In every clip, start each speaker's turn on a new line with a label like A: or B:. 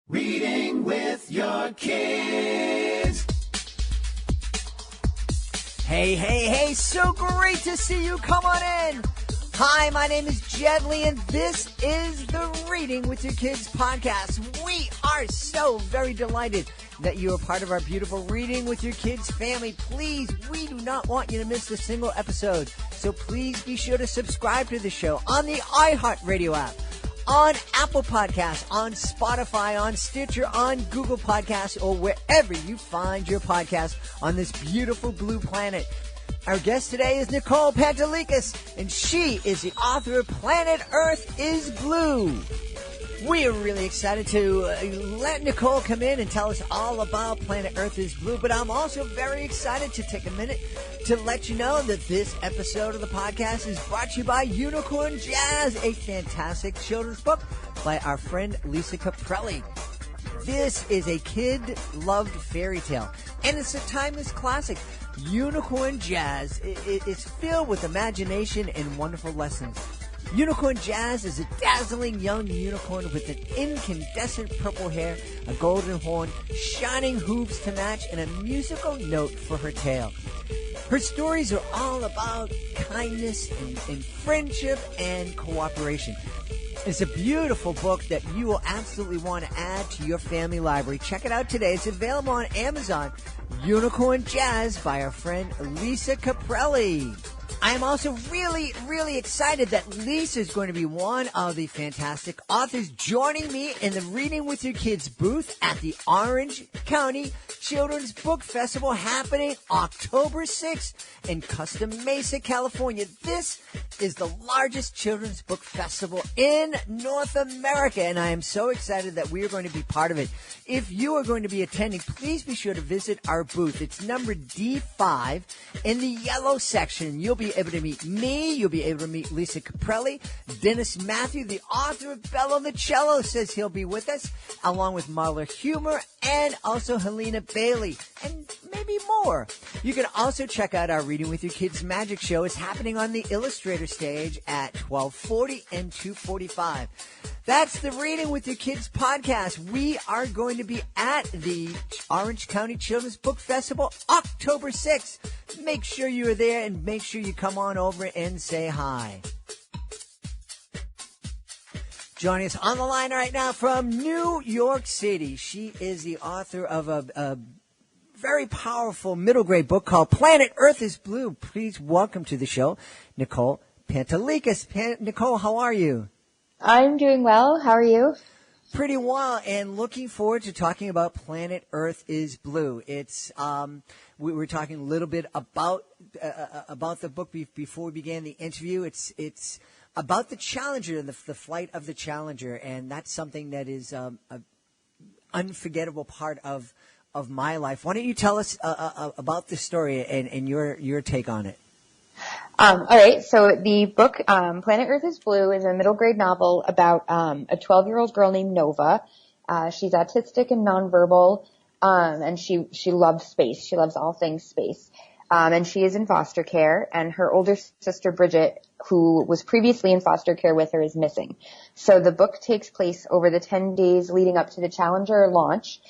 A: Reading with your kids.
B: Hey, so great to see you. Come on in. Hi, my name is Jed Lee, and this is the Reading with Your Kids podcast. We are so very delighted that you are part of our beautiful Reading with Your Kids family. Please, we do not want you to miss a single episode. So please be sure to subscribe to the show on the iHeartRadio app, on Apple Podcasts, on Spotify, on Stitcher, on Google Podcasts, or wherever you find your podcast on this beautiful blue planet. Our guest today is Nicole Pantaleakos, and she is the author of Planet Earth is Blue. We are really excited to let Nicole come in and tell us all about Planet Earth is Blue, but I'm also very excited to take a minute to let you know that this episode of the podcast is brought to you by Unicorn Jazz, a fantastic children's book by our friend Lisa Caprelli. This is a kid-loved fairy tale, and it's a timeless classic. Unicorn Jazz is filled with imagination and wonderful lessons. Unicorn Jazz is a dazzling young unicorn with an incandescent purple hair, a golden horn, shining hooves to match, and a musical note for her tail. Her stories are all about kindness and friendship and cooperation. It's a beautiful book that you will absolutely want to add to your family library. Check it out today. It's available on Amazon. Unicorn Jazz by our friend Lisa Caprelli. I am also really excited that Lisa is going to be one of the fantastic authors joining me in the Reading with Your Kids booth at the Orange County Children's Book Festival happening October 6th in Costa Mesa, California. This is the largest children's book festival in North America, and I am so excited that we are going to be part of it. If you are going to be attending, please be sure to visit our booth. It's number D5 in the yellow section. You'll be able to meet me. You'll be able to meet Lisa Caprelli. Dennis Matthew, the author of Bello the Cello, says he'll be with us, along with Marla Humer and also Helena Bailey, and maybe more. You can also check out our Reading with Your Kids magic show. It's happening on the Illustrator stage at 12:40 and 2:45. That's the Reading with Your Kids podcast. We are going to be at the Orange County Children's Book Festival October 6th. Make sure you are there and make sure you come on over and say hi. Joining us on the line right now from New York City, she is the author of a very powerful middle grade book called Planet Earth is Blue. Please welcome to the show, Nicole Pantaleakos. Nicole, how are you?
C: I'm doing well. How are you?
B: Pretty well, and looking forward to talking about Planet Earth is Blue. It's we were talking a little bit about the book before we began the interview. It's about the Challenger and the flight of the Challenger, and that's something that is an unforgettable part of my life. Why don't you tell us about the story and your take on it?
C: All right. So the book, Planet Earth is Blue, is a middle grade novel about a 12-year-old girl named Nova. She's autistic and nonverbal, and she loves space. She loves all things space. And she is in foster care, and her older sister Bridget, who was previously in foster care with her, is missing. So the book takes place over the 10 days leading up to the Challenger launch,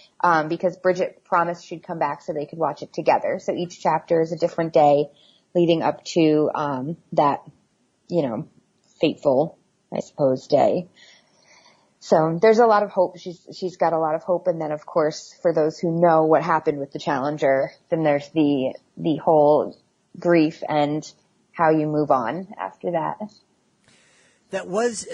C: because Bridget promised she'd come back so they could watch it together. So each chapter is a different day leading up to that, fateful, I suppose, day. So there's a lot of hope. She's got a lot of hope. And then, of course, for those who know what happened with the Challenger, then there's the whole grief and how you move on after that. That
B: was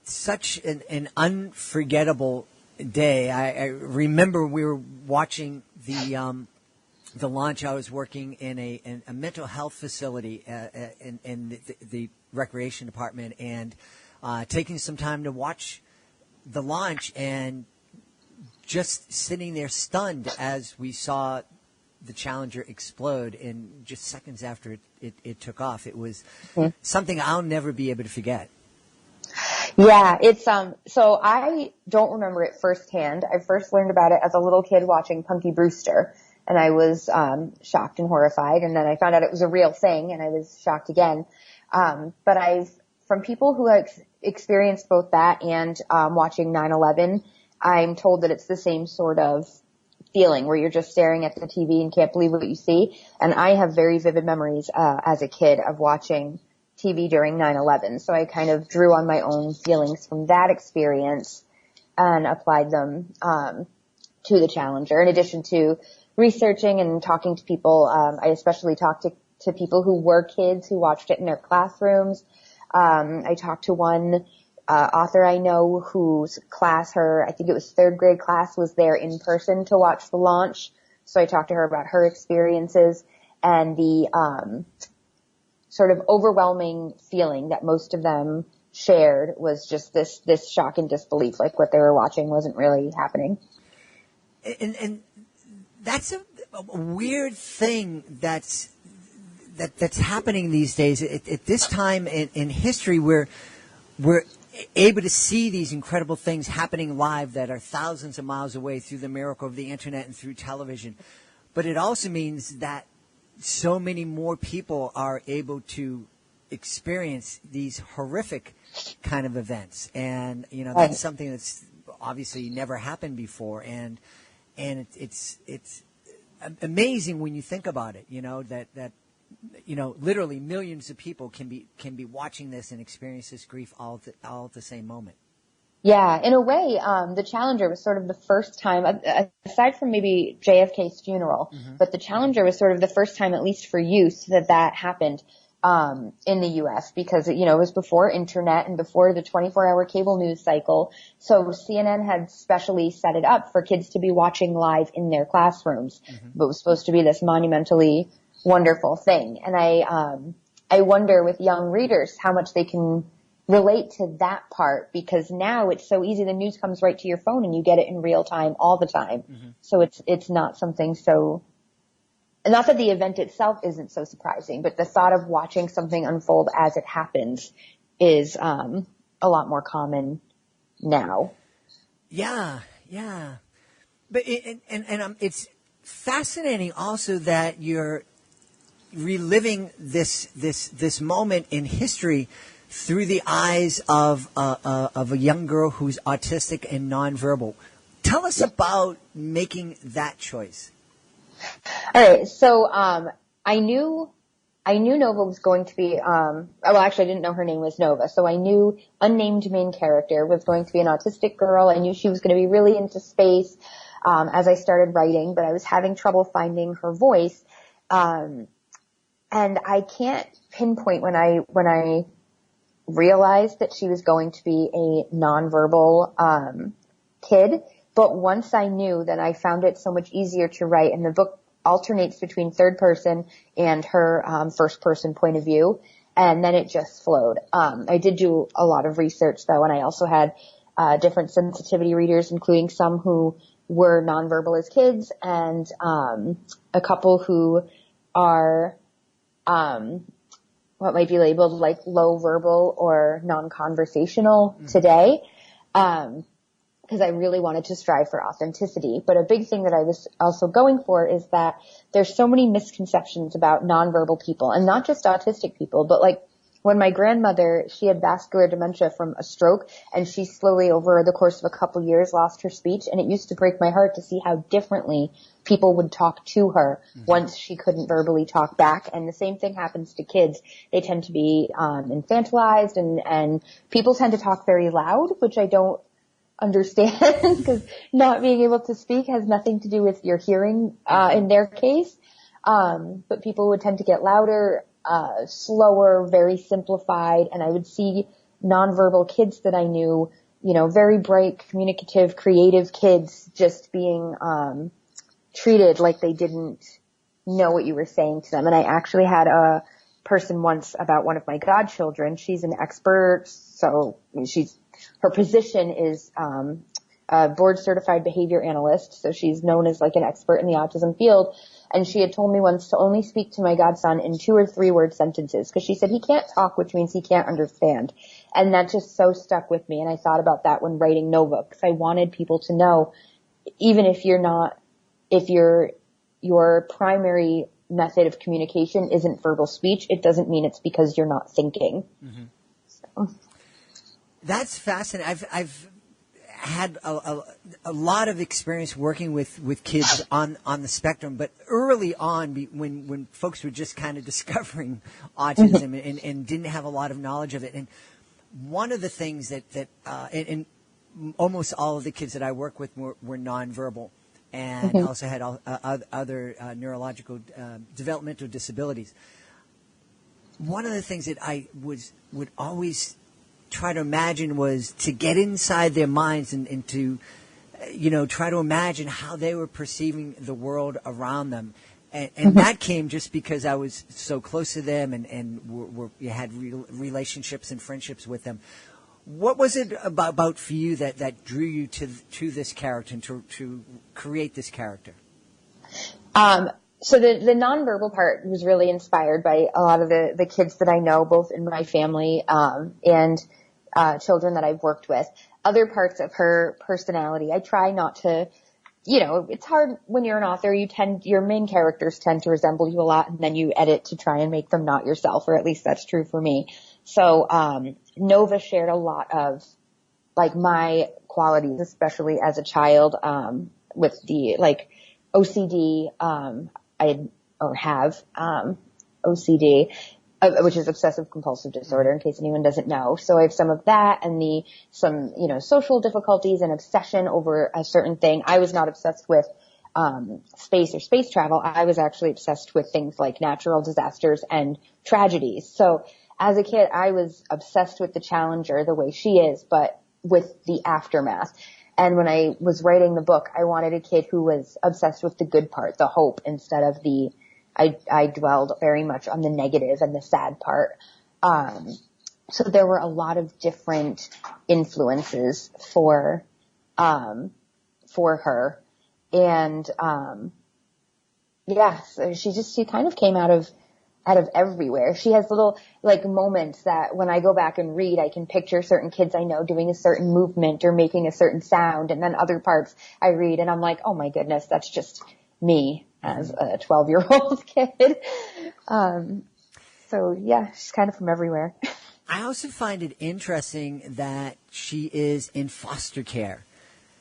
B: such an unforgettable day. I remember we were watching the launch. I was working in a mental health facility in the recreation department, and taking some time to watch the launch and just sitting there stunned as we saw the Challenger explode in just seconds after it took off. It was something I'll never be able to forget.
C: Yeah, it's so I don't remember it firsthand. I first learned about it as a little kid watching Punky Brewster, and I was shocked and horrified, and then I found out it was a real thing, and I was shocked again. But from people who have experienced both that and watching 9/11, I'm told that it's the same sort of feeling where you're just staring at the TV and can't believe what you see. And I have very vivid memories as a kid of watching TV during 9/11. So I kind of drew on my own feelings from that experience and applied them to the Challenger. In addition to researching and talking to people, I especially talked to people who were kids who watched it in their classrooms. I talked to one author I know whose class, I think it was third grade class, was there in person to watch the launch. So I talked to her about her experiences and the sort of overwhelming feeling that most of them shared was just this shock and disbelief, like what they were watching wasn't really happening.
B: And that's a weird thing that's happening these days. At this time in history, we're able to see these incredible things happening live that are thousands of miles away through the miracle of the internet and through television. But it also means that so many more people are able to experience these horrific kind of events. And, that's something that's obviously never happened before. And it's amazing when you think about it, that literally millions of people can be watching this and experience this grief all at the same moment.
C: Yeah, in a way, the Challenger was sort of the first time, aside from maybe JFK's funeral, but the Challenger was sort of the first time, at least for youth, that happened in the U.S. because, it was before internet and before the 24-hour cable news cycle. So CNN had specially set it up for kids to be watching live in their classrooms. But it was supposed to be this monumentally wonderful thing. And I wonder with young readers how much they can relate to that part, because now it's so easy. The news comes right to your phone and you get it in real time all the time. So it's not something so, not that the event itself isn't so surprising, but the thought of watching something unfold as it happens is a lot more common now. Yeah.
B: But it's fascinating also that you're reliving this moment in history through the eyes of a young girl who's autistic and nonverbal. Tell us about making that choice.
C: All right, so I knew Nova was going to be actually I didn't know her name was Nova, so I knew unnamed main character was going to be an autistic girl. I knew she was going to be really into space as I started writing, but I was having trouble finding her voice, and I can't pinpoint when I realized that she was going to be a nonverbal kid. But once I knew, then I found it so much easier to write, and the book alternates between third person and her first person point of view, and then it just flowed. I did do a lot of research though, and I also had different sensitivity readers, including some who were nonverbal as kids, and a couple who are what might be labeled like low verbal or non-conversational today, because I really wanted to strive for authenticity. But a big thing that I was also going for is that there's so many misconceptions about nonverbal people, and not just autistic people, but like when my grandmother, she had vascular dementia from a stroke, and she slowly over the course of a couple years lost her speech, and it used to break my heart to see how differently people would talk to her once she couldn't verbally talk back. And the same thing happens to kids. They tend to be infantilized, and people tend to talk very loud, which I don't understand, because not being able to speak has nothing to do with your hearing in their case. But people would tend to get louder, slower, very simplified, and I would see nonverbal kids that I knew, very bright, communicative, creative kids just being treated like they didn't know what you were saying to them. And I actually had a person once about one of my godchildren. She's an expert, so her position is a board certified behavior analyst, so she's known as like an expert in the autism field. And she had told me once to only speak to my godson in 2 or 3 word sentences, because she said he can't talk, which means he can't understand. And that just so stuck with me. And I thought about that when writing Nova, because I wanted people to know, even if your primary method of communication isn't verbal speech, it doesn't mean it's because you're not thinking. So.
B: That's fascinating. I've had a lot of experience working with kids on the spectrum, but early on, when folks were just kind of discovering autism and didn't have a lot of knowledge of it. And one of the things that almost all of the kids that I work with were nonverbal, and also had other neurological developmental disabilities. One of the things that I would always try to imagine was to get inside their minds and to, try to imagine how they were perceiving the world around them. And that came just because I was so close to them and had relationships and friendships with them. What was it about for you that drew you to this character and to create this character?
C: So the nonverbal part was really inspired by a lot of the kids that I know, both in my family, and children that I've worked with. Other parts of her personality, I try not to, it's hard when you're an author, your main characters tend to resemble you a lot, and then you edit to try and make them not yourself, or at least that's true for me. So, Nova shared a lot of, my qualities, especially as a child, with the, OCD, have OCD, which is obsessive compulsive disorder, in case anyone doesn't know. So I have some of that and some social difficulties and obsession over a certain thing. I was not obsessed with, space or space travel. I was actually obsessed with things like natural disasters and tragedies. So as a kid, I was obsessed with the Challenger the way she is, but with the aftermath. And when I was writing the book, I wanted a kid who was obsessed with the good part, the hope, instead of I dwelled very much on the negative and the sad part. So there were a lot of different influences for her. And, so she kind of came out of everywhere. She has little moments that when I go back and read, I can picture certain kids I know doing a certain movement or making a certain sound. And then other parts I read and I'm like, oh my goodness, that's just me as a 12-year-old kid. She's kind of from everywhere.
B: I also find it interesting that she is in foster care.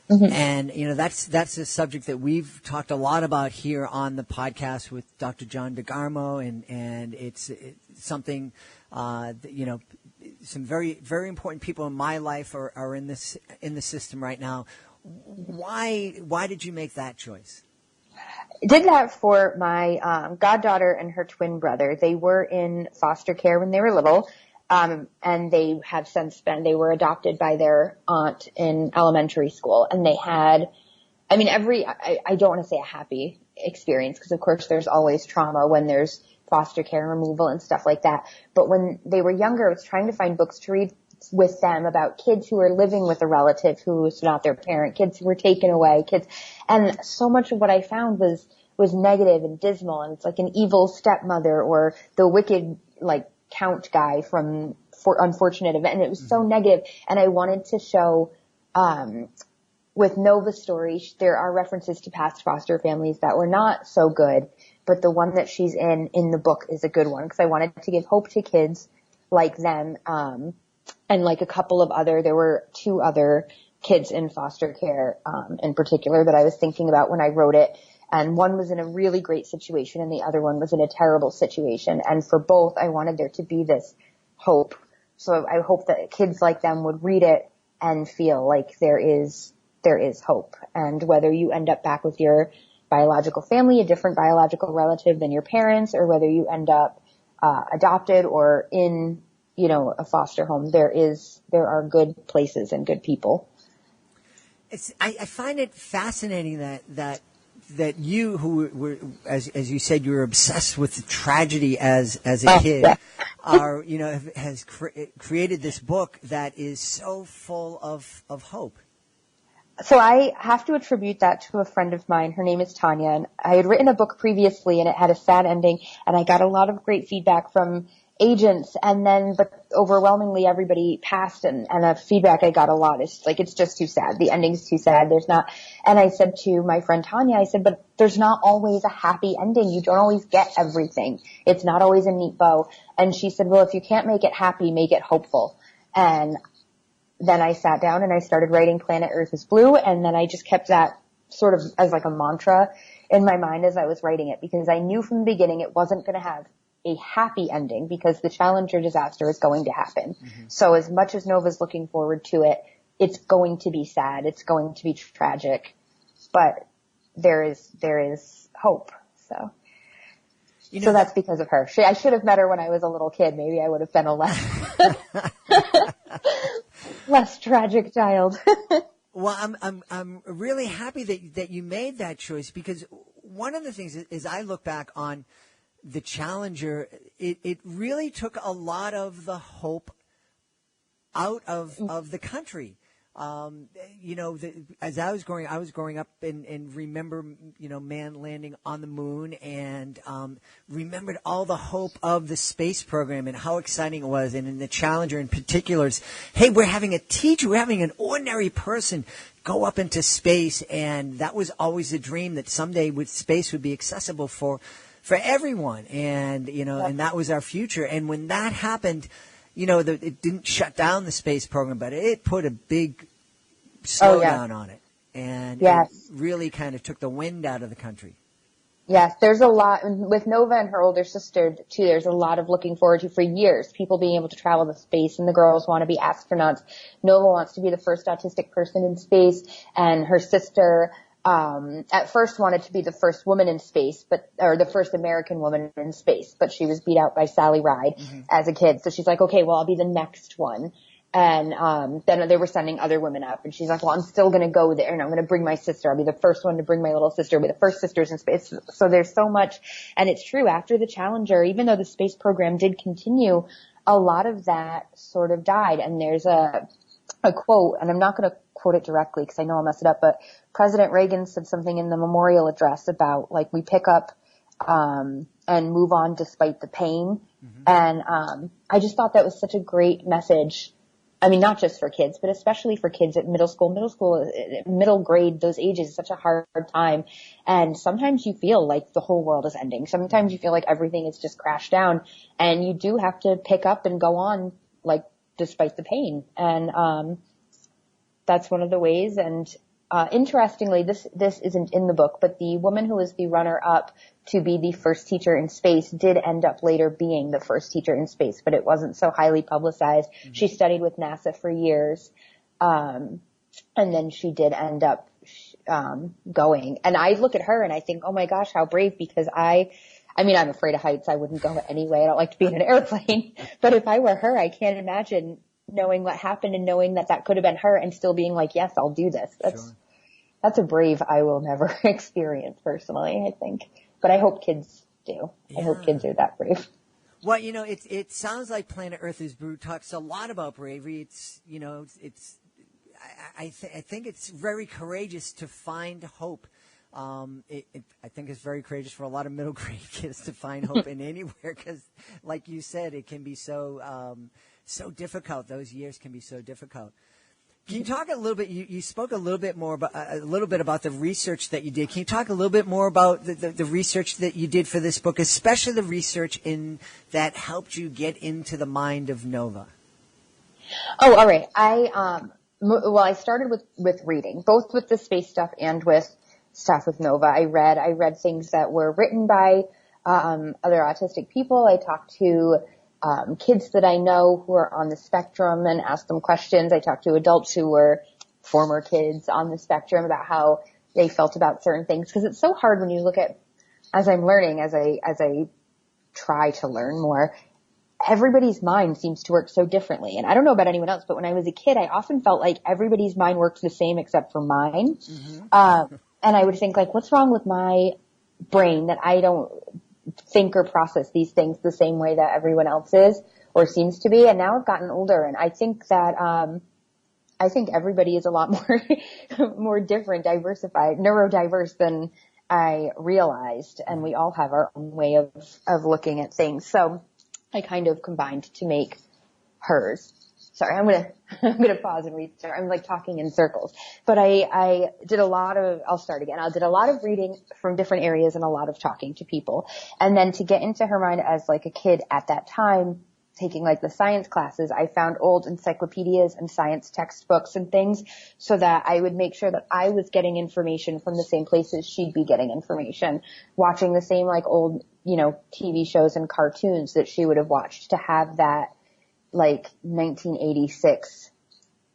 B: And, that's a subject that we've talked a lot about here on the podcast with Dr. John DeGarmo, and it's something, some very, very important people in my life are in the system right now. Why did you make that choice?
C: I did that for my goddaughter and her twin brother. They were in foster care when they were little. And they have since they were adopted by their aunt in elementary school, and they had, I don't want to say a happy experience, because of course there's always trauma when there's foster care and removal and stuff like that. But when they were younger, I was trying to find books to read with them about kids who were living with a relative who was not their parent, kids who were taken away, and so much of what I found was negative and dismal, and it's like an evil stepmother or the wicked, count guy for Unfortunate Event, and it was so negative. And I wanted to show, with Nova's story, there are references to past foster families that were not so good, but the one that she's in the book is a good one, because I wanted to give hope to kids like them, and a couple of there were 2 other kids in foster care, in particular that I was thinking about when I wrote it. And one was in a really great situation and the other one was in a terrible situation. And for both, I wanted there to be this hope. So I hope that kids like them would read it and feel like there is hope. And whether you end up back with your biological family, a different biological relative than your parents, or whether you end up adopted or in, a foster home, there are good places and good people.
B: I find it fascinating that you, who were, as you said, you were obsessed with tragedy as a kid, has created this book that is so full of hope.
C: So I have to attribute that to a friend of mine. Her name is Tanya, and I had written a book previously, and it had a sad ending, and I got a lot of great feedback from agents, but overwhelmingly everybody passed, and the feedback I got a lot is it's just too sad. The ending's too sad. And I said to my friend Tanya, I said, but there's not always a happy ending. You don't always get everything. It's not always a neat bow. And she said, well, if you can't make it happy, make it hopeful. And then I sat down and I started writing Planet Earth is Blue, and then I just kept that sort of as like a mantra in my mind as I was writing it, because I knew from the beginning it wasn't going to have a happy ending, because the Challenger disaster is going to happen. Mm-hmm. So as much as Nova's looking forward to it, it's going to be sad. It's going to be tragic, but there is hope. So that's because of her. I should have met her when I was a little kid. Maybe I would have been a less tragic child.
B: Well, I'm really happy that you made that choice, because one of the things is I look back on the Challenger, it really took a lot of the hope out of the country. As I was growing up and remember, man landing on the moon, and remembered all the hope of the space program and how exciting it was. And in the Challenger in particular, hey, we're having a teacher, we're having an ordinary person go up into space. And that was always a dream, that someday space would be accessible for everyone. And, and that was our future. And when that happened, it didn't shut down the space program, but it put a big slowdown on it. And it really kind of took the wind out of the country.
C: Yes, there's a lot with Nova and her older sister too. There's a lot of looking forward to for years, people being able to travel to space, and the girls want to be astronauts. Nova wants to be the first autistic person in space, and her sister at first wanted to be the first woman in space, or the first American woman in space, but she was beat out by Sally Ride as a kid. So she's like, okay, well, I'll be the next one. And, then they were sending other women up, and she's like, well, I'm still going to go there, and I'm going to bring my sister. I'll be the first one to bring my little sister. I'll be the first sisters in space. So there's so much, and it's true, after the Challenger, even though the space program did continue, a lot of that sort of died. And there's a quote, and I'm not going to quote it directly because I know I'll mess it up, but President Reagan said something in the memorial address about, like, we pick up and move on despite the pain. Mm-hmm. And I just thought that was such a great message. I mean, not just for kids, but especially for kids at middle school, middle grade, those ages is such a hard time. And sometimes you feel like the whole world is ending. Sometimes you feel like everything is just crashed down, and you do have to pick up and go on, like, despite the pain. And that's one of the ways. And interestingly, this isn't in the book, but the woman who was the runner-up to be the first teacher in space did end up later being the first teacher in space, but it wasn't so highly publicized. Mm-hmm. She studied with NASA for years, and then she did end up going. And I look at her and I think, oh my gosh, how brave, because I mean, I'm afraid of heights. I wouldn't go anyway. I don't like to be in an airplane. But if I were her, I can't imagine knowing what happened and knowing that could have been her and still being like, yes, I'll do this. That's a brave I will never experience personally, I think. But I hope kids do. Yeah. I hope kids are that brave.
B: Well, it sounds like Planet Earth is Blue talks a lot about bravery. I think it's very courageous to find hope. I think it's very courageous for a lot of middle grade kids to find hope in anywhere, because, like you said, it can be so difficult. Those years can be so difficult. Can you talk a little bit? You spoke a little bit about the research that you did. Can you talk a little bit more about the research that you did for this book, especially the research that helped you get into the mind of Nova?
C: Oh, all right. I started with reading, both with the space stuff and with stuff with Nova. I read things that were written by other autistic people. I talked to kids that I know who are on the spectrum and asked them questions. I talked to adults who were former kids on the spectrum about how they felt about certain things, because it's so hard when you look at, as I'm learning, as I try to learn more, everybody's mind seems to work so differently. And I don't know about anyone else, but when I was a kid, I often felt like everybody's mind works the same except for mine. Mm-hmm. And I would think, like, what's wrong with my brain that I don't think or process these things the same way that everyone else is or seems to be? And now I've gotten older, and I think that I think everybody is a lot more different, diversified, neurodiverse than I realized, and we all have our own way of looking at things. So I kind of combined to make hers. Sorry, I'm gonna pause and restart. I'm like talking in circles. But I did a lot of, I'll start again. I did a lot of reading from different areas and a lot of talking to people. And then to get into her mind as like a kid at that time, taking like the science classes, I found old encyclopedias and science textbooks and things so that I would make sure that I was getting information from the same places she'd be getting information, watching the same like old, TV shows and cartoons that she would have watched, to have that like 1986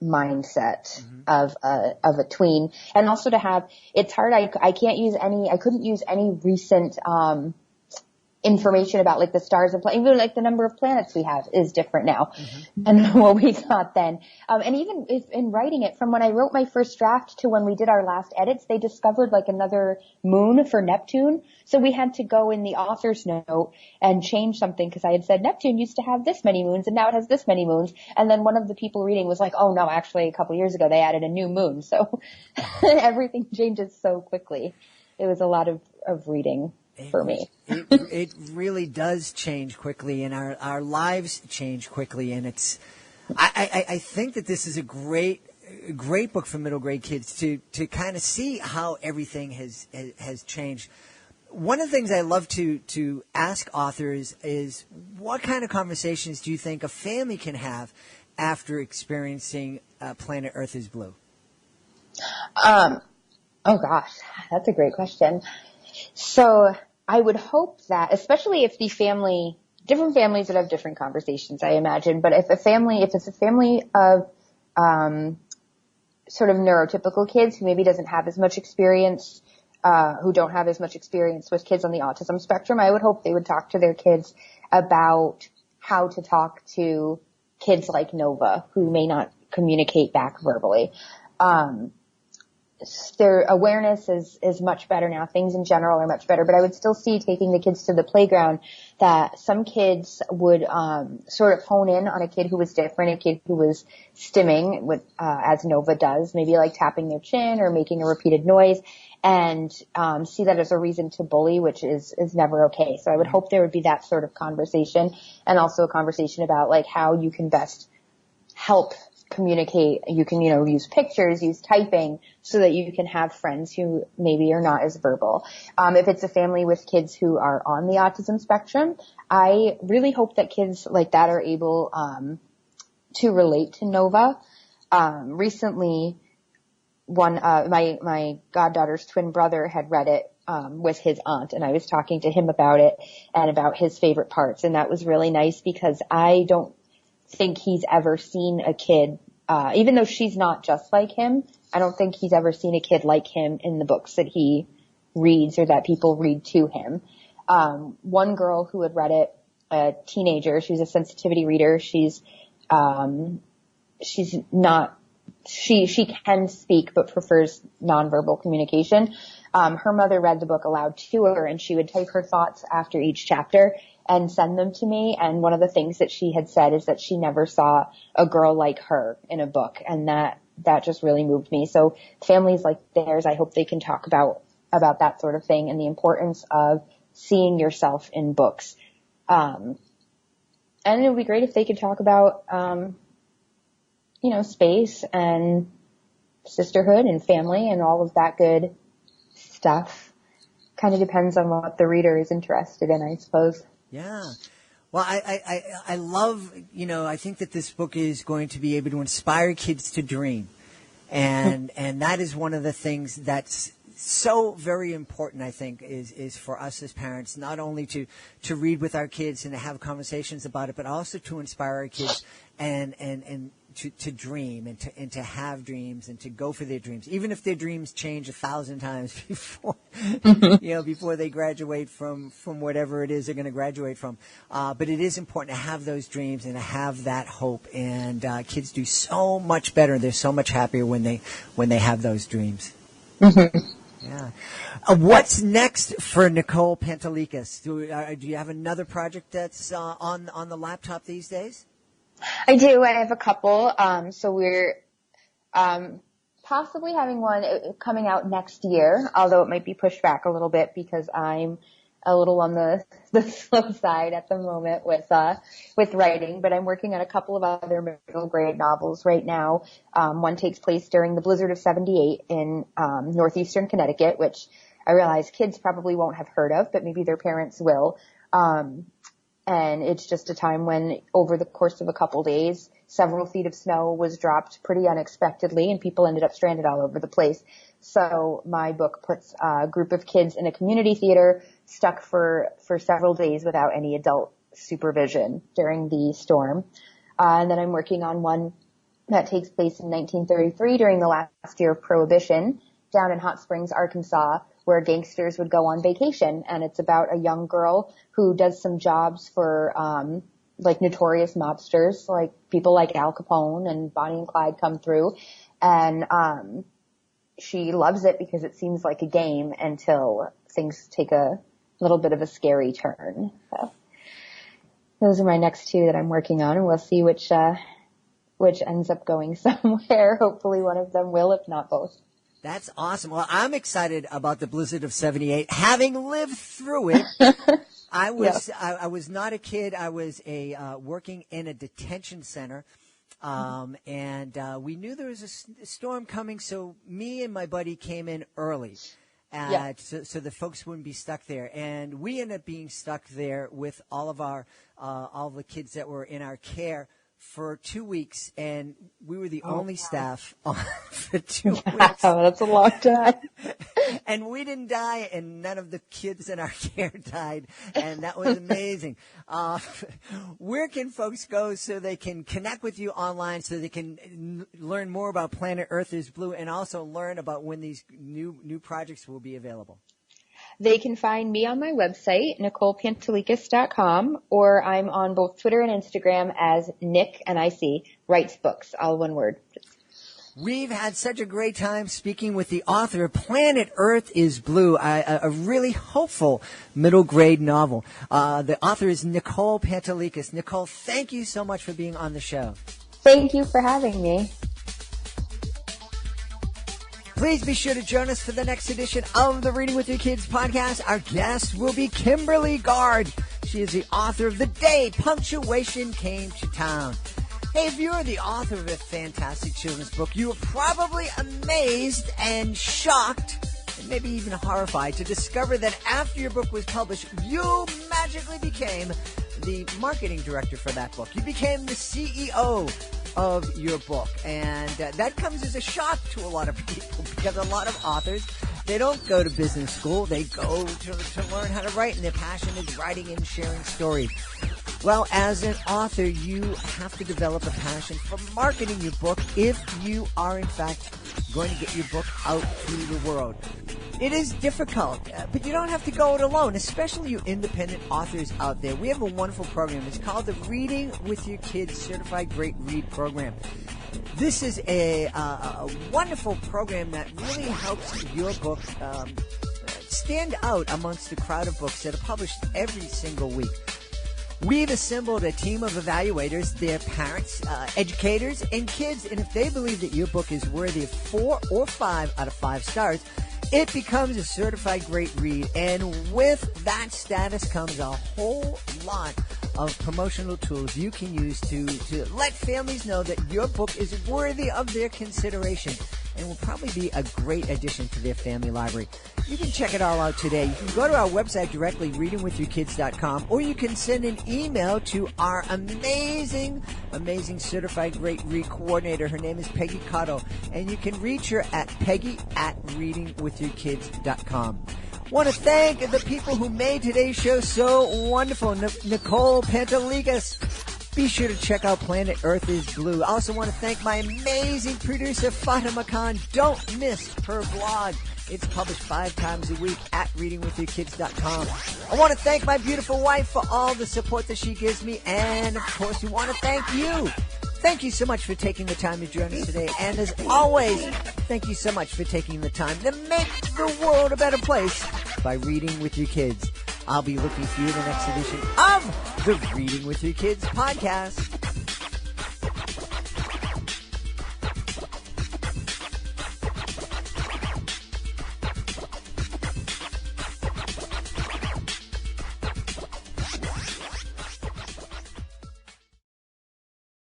C: mindset of a tween. And also to have, it's hard. I couldn't use any recent, information about like the stars and even like the number of planets we have is different now than what we thought then. And even if in writing it, from when I wrote my first draft to when we did our last edits, they discovered like another moon for Neptune. So we had to go in the author's note and change something because I had said Neptune used to have this many moons and now it has this many moons. And then one of the people reading was like, oh no, actually a couple years ago they added a new moon. So everything changes so quickly. It was a lot of reading for me.
B: It really does change quickly, and our lives change quickly. And I think that this is a great book for middle grade kids to kind of see how everything has changed. One of the things I love to ask authors is, what kind of conversations do you think a family can have after experiencing Planet Earth is Blue?
C: Oh gosh, that's a great question. So I would hope that, especially if different families would have different conversations, I imagine, but if it's a family of, sort of neurotypical kids who maybe doesn't have as much experience, who don't have as much experience with kids on the autism spectrum, I would hope they would talk to their kids about how to talk to kids like Nova who may not communicate back verbally. Their awareness is much better now. Things in general are much better, but I would still see taking the kids to the playground that some kids would sort of hone in on a kid who was different, a kid who was stimming, as Nova does, maybe like tapping their chin or making a repeated noise, and see that as a reason to bully, which is never okay. So I would hope there would be that sort of conversation, and also a conversation about like how you can best help communicate. You can, use pictures, use typing so that you can have friends who maybe are not as verbal. If it's a family with kids who are on the autism spectrum, I really hope that kids like that are able, to relate to Nova. Recently my goddaughter's twin brother had read it, with his aunt, and I was talking to him about it and about his favorite parts. And that was really nice because I don't think he's ever seen a kid, even though she's not just like him, I don't think he's ever seen a kid like him in the books that he reads or that people read to him. One girl who had read it, a teenager, she's a sensitivity reader. She can speak but prefers nonverbal communication. Her mother read the book aloud to her, and she would type her thoughts after each chapter and send them to me. And one of the things that she had said is that she never saw a girl like her in a book. And that just really moved me. So families like theirs, I hope they can talk about that sort of thing and the importance of seeing yourself in books. And it would be great if they could talk about, space and sisterhood and family and all of that good stuff. Kind of depends on what the reader is interested in, I suppose.
B: Yeah. Well, I love, I think that this book is going to be able to inspire kids to dream. And that is one of the things that's so very important, I think, is for us as parents, not only to read with our kids and to have conversations about it, but also to inspire our kids and to dream and to have dreams and to go for their dreams, even if their dreams change 1,000 times before they graduate from whatever it is they're going to graduate from. But it is important to have those dreams and to have that hope. And kids do so much better. They're so much happier when they have those dreams. Yeah. What's next for Nicole Pantaleakos? Do you have another project that's on the laptop these days?
C: I do. I have a couple. So we're possibly having one coming out next year, although it might be pushed back a little bit because I'm a little on the slow side at the moment with writing. But I'm working on a couple of other middle grade novels right now. One takes place during the blizzard of '78 in northeastern Connecticut, which I realize kids probably won't have heard of, but maybe their parents will. And it's just a time when over the course of a couple days, several feet of snow was dropped pretty unexpectedly and people ended up stranded all over the place. So my book puts a group of kids in a community theater stuck for several days without any adult supervision during the storm. And then I'm working on one that takes place in 1933 during the last year of Prohibition down in Hot Springs, Arkansas, where gangsters would go on vacation. And it's about a young girl who does some jobs for, like notorious mobsters, like people like Al Capone and Bonnie and Clyde come through. And, she loves it because it seems like a game until things take a little bit of a scary turn. So those are my next two that I'm working on, and we'll see which ends up going somewhere. Hopefully one of them will, if not both.
B: That's awesome. Well, I'm excited about the blizzard of 78. Having lived through it, I was not a kid. I was working in a detention center. And we knew there was a storm coming, so me and my buddy came in early, so the folks wouldn't be stuck there. And we ended up being stuck there with all of all the kids that were in our care for 2 weeks, and we were the only staff on for 2 weeks.
C: Wow, that's a long time.
B: And we didn't die, and none of the kids in our care died, and that was amazing. Where can folks go so they can connect with you online, so they can learn more about Planet Earth is Blue, and also learn about when these new projects will be available?
C: They can find me on my website, NicolePantaleakos.com, or I'm on both Twitter and Instagram as Nick, N-I-C, Writes Books, all one word.
B: We've had such a great time speaking with the author of Planet Earth is Blue, a really hopeful middle grade novel. The author is Nicole Pantaleakos. Nicole, thank you so much for being on the show.
C: Thank you for having me.
B: Please be sure to join us for the next edition of the Reading with Your Kids podcast. Our guest will be Kimberly Gard. She is the author of The Day Punctuation Came to Town. Hey, if you're the author of a fantastic children's book, you were probably amazed and shocked, and maybe even horrified, to discover that after your book was published, you magically became the marketing director for that book. You became the CEO of your book, and that comes as a shock to a lot of people, because a lot of authors, they don't go to business school. They go to learn how to write, and their passion is writing and sharing stories. Well, as an author, you have to develop a passion for marketing your book if you are, in fact, going to get your book out to the world. It is difficult, but you don't have to go it alone, especially you independent authors out there. We have a wonderful program. It's called the Reading with Your Kids Certified Great Read Program. This is a wonderful program that really helps your book stand out amongst the crowd of books that are published every single week. We've assembled a team of evaluators, their parents, educators, and kids, and if they believe that your book is worthy of 4 or 5 out of 5 stars, it becomes a certified great read. And with that status comes a whole lot of promotional tools you can use to let families know that your book is worthy of their consideration and will probably be a great addition to their family library. You can check it all out today. You can go to our website directly, readingwithyourkids.com, or you can send an email to our amazing certified great read coordinator. Her name is Peggy Cotto, and you can reach her at peggy@readingwithyourkids.com. Want to thank the people who made today's show so wonderful. Nicole Pantaleakos. Be sure to check out Planet Earth is Blue. I also want to thank my amazing producer, Fatima Khan. Don't miss her blog. It's published 5 times a week at readingwithyourkids.com. I want to thank my beautiful wife for all the support that she gives me. And, of course, we want to thank you. Thank you so much for taking the time to join us today. And as always, thank you so much for taking the time to make the world a better place by reading with your kids. I'll be looking for you in the next edition of the Reading with Your Kids podcast.